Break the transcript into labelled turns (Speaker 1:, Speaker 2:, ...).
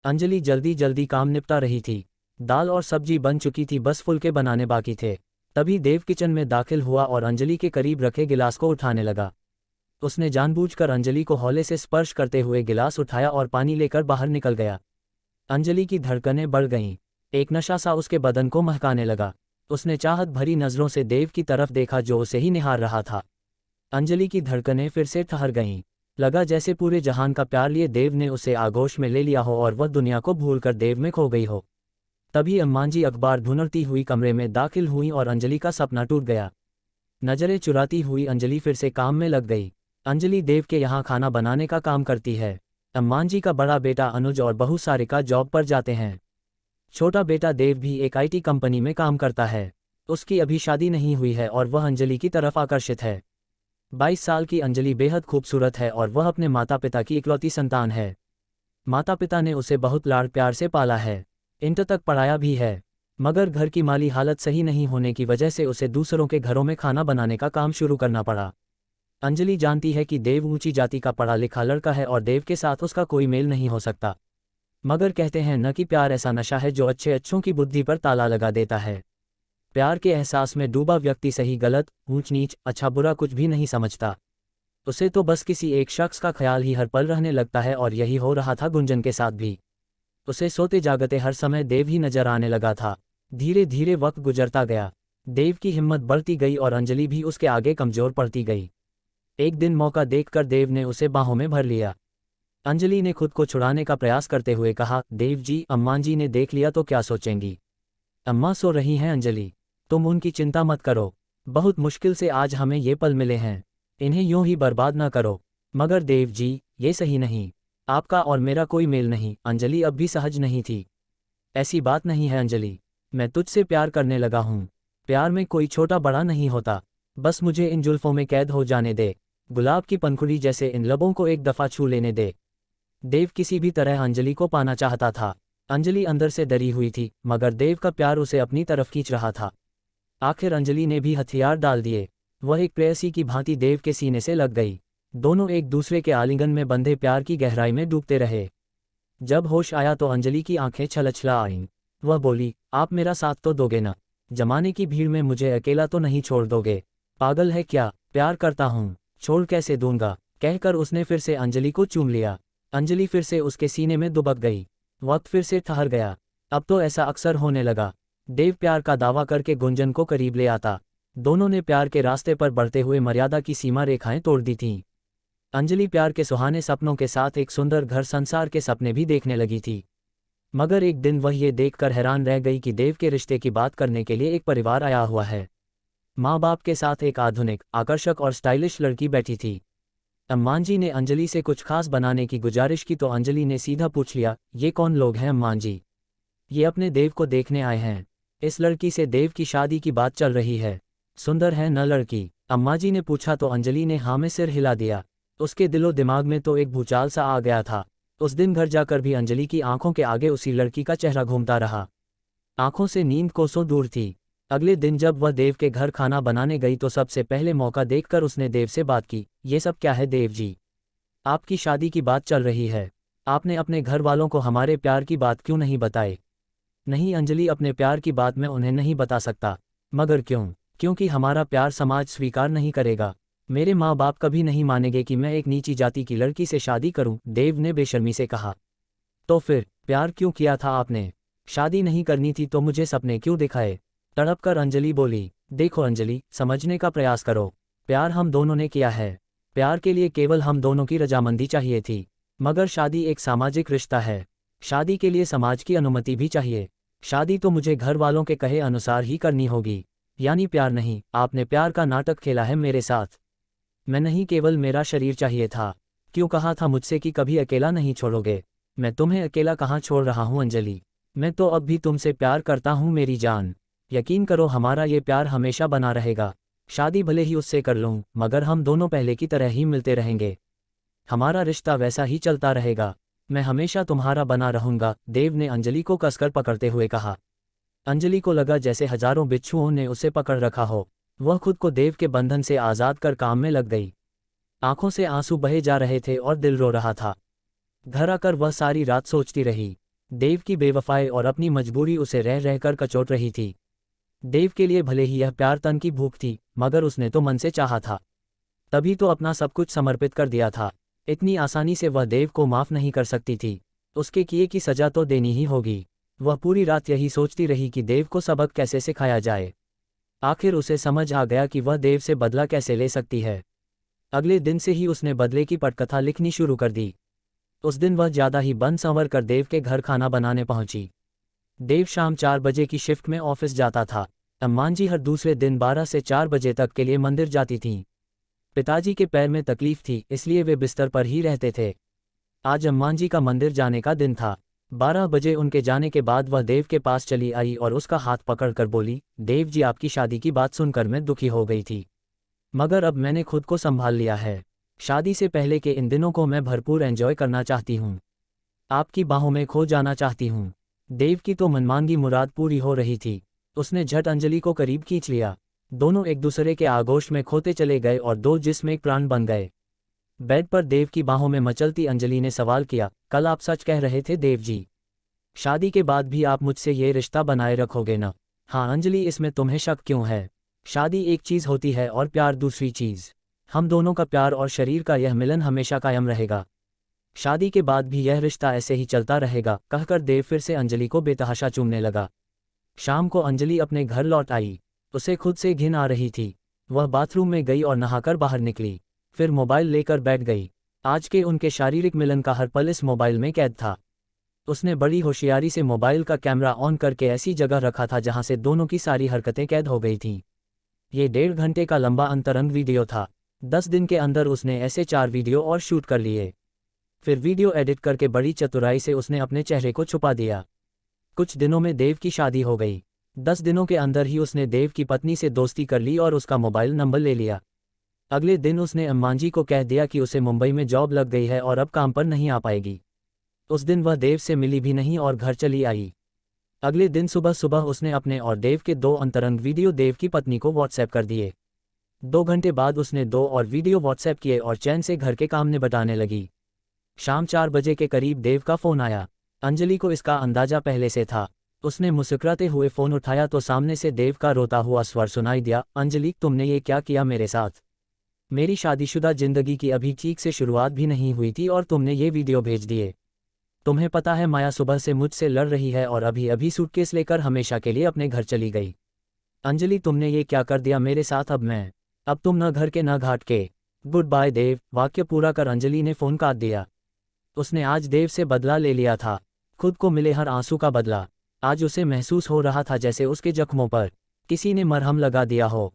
Speaker 1: अंजलि जल्दी जल्दी काम निपटा रही थी। दाल और सब्जी बन चुकी थी, बस फुलके बनाने बाकी थे। तभी देव किचन में दाखिल हुआ और अंजलि के करीब रखे गिलास को उठाने लगा। उसने जानबूझकर अंजलि को हौले से स्पर्श करते हुए गिलास उठाया और पानी लेकर बाहर निकल गया। अंजलि की धड़कनें बढ़ गईं। एक नशा सा उसके बदन को महकाने लगा। उसने चाहत भरी नज़रों से देव की तरफ देखा जो उसे ही निहार रहा था। अंजलि की धड़कनें फिर से ठहर गईं। लगा जैसे पूरे जहान का प्यार लिए देव ने उसे आगोश में ले लिया हो और वह दुनिया को भूलकर देव में खो गई हो। तभी अम्माजी अखबार ढूंढती हुई कमरे में दाखिल हुई और अंजलि का सपना टूट गया। नजरें चुराती हुई अंजलि फिर से काम में लग गई। अंजलि देव के यहाँ खाना बनाने का काम करती है। अम्माजी का बड़ा बेटा अनुज और बहू सारिका जॉब पर जाते हैं। छोटा बेटा देव भी एक आईटी कंपनी में काम करता है। उसकी अभी शादी नहीं हुई है और वह अंजलि की तरफ आकर्षित है। 22 साल की अंजलि बेहद खूबसूरत है और वह अपने माता पिता की इकलौती संतान है। माता पिता ने उसे बहुत लाड़ प्यार से पाला है, इंटर तक पढ़ाया भी है। मगर घर की माली हालत सही नहीं होने की वजह से उसे दूसरों के घरों में खाना बनाने का काम शुरू करना पड़ा। अंजलि जानती है कि देव ऊंची जाति का पढ़ा लिखा लड़का है और देव के साथ उसका कोई मेल नहीं हो सकता। मगर कहते हैं न कि प्यार ऐसा नशा है जो अच्छे अच्छों की बुद्धि पर ताला लगा देता है। प्यार के एहसास में डूबा व्यक्ति सही गलत, ऊंच नीच, अच्छा बुरा कुछ भी नहीं समझता। उसे तो बस किसी एक शख्स का ख्याल ही हर पल रहने लगता है और यही हो रहा था गुंजन के साथ भी। उसे सोते जागते हर समय देव ही नजर आने लगा था। धीरे धीरे वक्त गुजरता गया। देव की हिम्मत बढ़ती गई और अंजलि भी उसके आगे कमजोर पड़ती गई। एक दिन मौका देखकर देव ने उसे बाहों में भर लिया। अंजलि ने खुद को छुड़ाने का प्रयास करते हुए कहा, देव जी, अम्मा जी ने देख लिया तो क्या सोचेंगी? अम्मा सो रही हैं अंजलि, तुम उनकी चिंता मत करो। बहुत मुश्किल से आज हमें ये पल मिले हैं, इन्हें यूं ही बर्बाद ना करो। मगर देव जी, ये सही नहीं। आपका और मेरा कोई मेल नहीं। अंजलि अब भी सहज नहीं थी। ऐसी बात नहीं है अंजलि, मैं तुझसे प्यार करने लगा हूँ। प्यार में कोई छोटा बड़ा नहीं होता। बस मुझे इन जुल्फों में कैद हो जाने दे। गुलाब की पंखुड़ी जैसे इन लबों को एक दफ़ा छू लेने दे। देव किसी भी तरह अंजलि को पाना चाहता था। अंजलि अंदर से डरी हुई थी, मगर देव का प्यार उसे अपनी तरफ खींच रहा था। आखिर अंजलि ने भी हथियार डाल दिए। वह एक प्रेयसी की भांति देव के सीने से लग गई। दोनों एक दूसरे के आलिंगन में बंधे प्यार की गहराई में डूबते रहे। जब होश आया तो अंजलि की आंखें छलछला आईं। वह बोली, आप मेरा साथ तो दोगे ना? जमाने की भीड़ में मुझे अकेला तो नहीं छोड़ दोगे? पागल है क्या? प्यार करता हूँ, छोड़ कैसे दूंगा? कहकर उसने फिर से अंजलि को चूम लिया। अंजलि फिर से उसके सीने में दुबक गई। वक्त फिर से ठहर गया। अब तो ऐसा अक्सर होने लगा। देव प्यार का दावा करके गुंजन को करीब ले आता। दोनों ने प्यार के रास्ते पर बढ़ते हुए मर्यादा की सीमा रेखाएं तोड़ दी थीं। अंजलि प्यार के सुहाने सपनों के साथ एक सुंदर घर संसार के सपने भी देखने लगी थी। मगर एक दिन वह ये देखकर हैरान रह गई कि देव के रिश्ते की बात करने के लिए एक परिवार आया हुआ है। माँ बाप के साथ एक आधुनिक, आकर्षक और स्टाइलिश लड़की बैठी थी। अम्माजी ने अंजलि से कुछ खास बनाने की गुजारिश की तो अंजलि ने सीधा पूछ लिया, ये कौन लोग हैं अम्माजी? ये अपने देव को देखने आए हैं। इस लड़की से देव की शादी की बात चल रही है। सुंदर है न लड़की? अम्माजी ने पूछा तो अंजलि ने हाँ में सिर हिला दिया। उसके दिलो दिमाग में तो एक भूचाल सा आ गया था। उस दिन घर जाकर भी अंजलि की आंखों के आगे उसी लड़की का चेहरा घूमता रहा। आंखों से नींद कोसों दूर थी। अगले दिन जब वह देव के घर खाना बनाने गई तो सबसे पहले मौका देखकर उसने देव से बात की। ये सब क्या है देव जी? आपकी शादी की बात चल रही है। आपने अपने घर वालों को हमारे प्यार की बात क्यों नहीं बताई? नहीं अंजलि, अपने प्यार की बात मैं उन्हें नहीं बता सकता। मगर क्यों? क्योंकि हमारा प्यार समाज स्वीकार नहीं करेगा। मेरे माँ बाप कभी नहीं मानेंगे कि मैं एक नीची जाति की लड़की से शादी करूं, देव ने बेशर्मी से कहा। तो फिर प्यार क्यों किया था आपने? शादी नहीं करनी थी तो मुझे सपने क्यों दिखाए? तड़प कर अंजलि बोली। देखो अंजलि, समझने का प्रयास करो। प्यार हम दोनों ने किया है। प्यार के लिए केवल हम दोनों की रजामंदी चाहिए थी। मगर शादी एक सामाजिक रिश्ता है। शादी के लिए समाज की अनुमति भी चाहिए। शादी तो मुझे घर वालों के कहे अनुसार ही करनी होगी। यानी प्यार नहीं, आपने प्यार का नाटक खेला है मेरे साथ। मैं नहीं, केवल मेरा शरीर चाहिए था। क्यों कहा था मुझसे कि कभी अकेला नहीं छोड़ोगे? मैं तुम्हें अकेला कहाँ छोड़ रहा हूँ अंजलि। मैं तो अब भी तुमसे प्यार करता हूँ मेरी जान। यकीन करो हमारा ये प्यार हमेशा बना रहेगा। शादी भले ही उससे कर लूँ, मगर हम दोनों पहले की तरह ही मिलते रहेंगे। हमारा रिश्ता वैसा ही चलता रहेगा। मैं हमेशा तुम्हारा बना रहूंगा, देव ने अंजलि को कसकर पकड़ते हुए कहा। अंजलि को लगा जैसे हजारों बिच्छुओं ने उसे पकड़ रखा हो। वह खुद को देव के बंधन से आज़ाद कर काम में लग गई। आंखों से आंसू बहे जा रहे थे और दिल रो रहा था। घर आकर वह सारी रात सोचती रही। देव की बेवफाई और अपनी मजबूरी उसे रह रहकर कचोट रही थी। देव के लिए भले ही यह प्यार तन की भूख थी, मगर उसने तो मन से चाहा था, तभी तो अपना सब कुछ समर्पित कर दिया था। इतनी आसानी से वह देव को माफ़ नहीं कर सकती थी। उसके किए की सज़ा तो देनी ही होगी। वह पूरी रात यही सोचती रही कि देव को सबक कैसे सिखाया जाए। आखिर उसे समझ आ गया कि वह देव से बदला कैसे ले सकती है। अगले दिन से ही उसने बदले की पटकथा लिखनी शुरू कर दी। उस दिन वह ज़्यादा ही बन संवर कर देव के घर खाना बनाने पहुंची। देव शाम 4 बजे की शिफ्ट में ऑफिस जाता था। अम्मान जी हर दूसरे दिन 12 से 4 बजे तक के लिए मंदिर जाती थीं। पिताजी के पैर में तकलीफ थी, इसलिए वे बिस्तर पर ही रहते थे। आज अम्मान जी का मंदिर जाने का दिन था। 12 बजे उनके जाने के बाद वह देव के पास चली आई और उसका हाथ पकड़कर बोली, देव जी आपकी शादी की बात सुनकर मैं दुखी हो गई थी, मगर अब मैंने खुद को संभाल लिया है। शादी से पहले के इन दिनों को मैं भरपूर एंजॉय करना चाहती हूँ। आपकी बाहों में खो जाना चाहती हूँ। देव की तो मनमांगी मुराद पूरी हो रही थी। उसने झट अंजलि को करीब खींच लिया। दोनों एक दूसरे के आगोश में खोते चले गए और दो जिस्म एक प्राण बन गए। बेड पर देव की बाहों में मचलती अंजलि ने सवाल किया, कल आप सच कह रहे थे देव जी? शादी के बाद भी आप मुझसे ये रिश्ता बनाए रखोगे ना? हाँ अंजलि, इसमें तुम्हें शक क्यों है? शादी एक चीज़ होती है और प्यार दूसरी चीज़। हम दोनों का प्यार और शरीर का यह मिलन हमेशा कायम रहेगा। शादी के बाद भी यह रिश्ता ऐसे ही चलता रहेगा, कहकर देव फिर से अंजलि को बेतहाशा चूमने लगा। शाम को अंजलि अपने घर लौट आई। उसे खुद से घिन आ रही थी। वह बाथरूम में गई और नहाकर बाहर निकली, फिर मोबाइल लेकर बैठ गई। आज के उनके शारीरिक मिलन का हर पल इस मोबाइल में कैद था। उसने बड़ी होशियारी से मोबाइल का कैमरा ऑन करके ऐसी जगह रखा था जहां से दोनों की सारी हरकतें कैद हो गई थीं। ये 1.5 घंटे का लंबा अंतरंग वीडियो था। 10 दिन के अंदर उसने ऐसे 4 वीडियो और शूट कर लिए। फिर वीडियो एडिट करके बड़ी चतुराई से उसने अपने चेहरे को छुपा दिया। कुछ दिनों में देव की शादी हो गई। 10 दिनों के अंदर ही उसने देव की पत्नी से दोस्ती कर ली और उसका मोबाइल नंबर ले लिया। अगले दिन उसने अम्मान जी को कह दिया कि उसे मुंबई में जॉब लग गई है और अब काम पर नहीं आ पाएगी। उस दिन वह देव से मिली भी नहीं और घर चली आई। अगले दिन सुबह सुबह उसने अपने और देव के 2 अंतरंग वीडियो देव की पत्नी को व्हाट्सएप कर दिए। 2 घंटे बाद उसने 2 और वीडियो व्हाट्सएप किए और चैन से घर के काम निपटाने लगी। शाम 4 बजे के करीब देव का फ़ोन आया। अंजलि को इसका अंदाजा पहले से था। उसने मुस्कुराते हुए फ़ोन उठाया तो सामने से देव का रोता हुआ स्वर सुनाई दिया, अंजलि तुमने ये क्या किया मेरे साथ? मेरी शादीशुदा जिंदगी की अभी ठीक से शुरुआत भी नहीं हुई थी और तुमने ये वीडियो भेज दिए। तुम्हें पता है माया सुबह से मुझसे लड़ रही है और अभी अभी सूटकेस लेकर हमेशा के लिए अपने घर चली गई। अंजलि तुमने ये क्या कर दिया मेरे साथ? अब तुम न घर के न घाट के। गुड बाय देव। वाक्य पूरा कर अंजलि ने फ़ोन काट दिया। उसने आज देव से बदला ले लिया था, खुद को मिले हर आंसू का बदला। आज उसे महसूस हो रहा था जैसे उसके जख्मों पर किसी ने मरहम लगा दिया हो।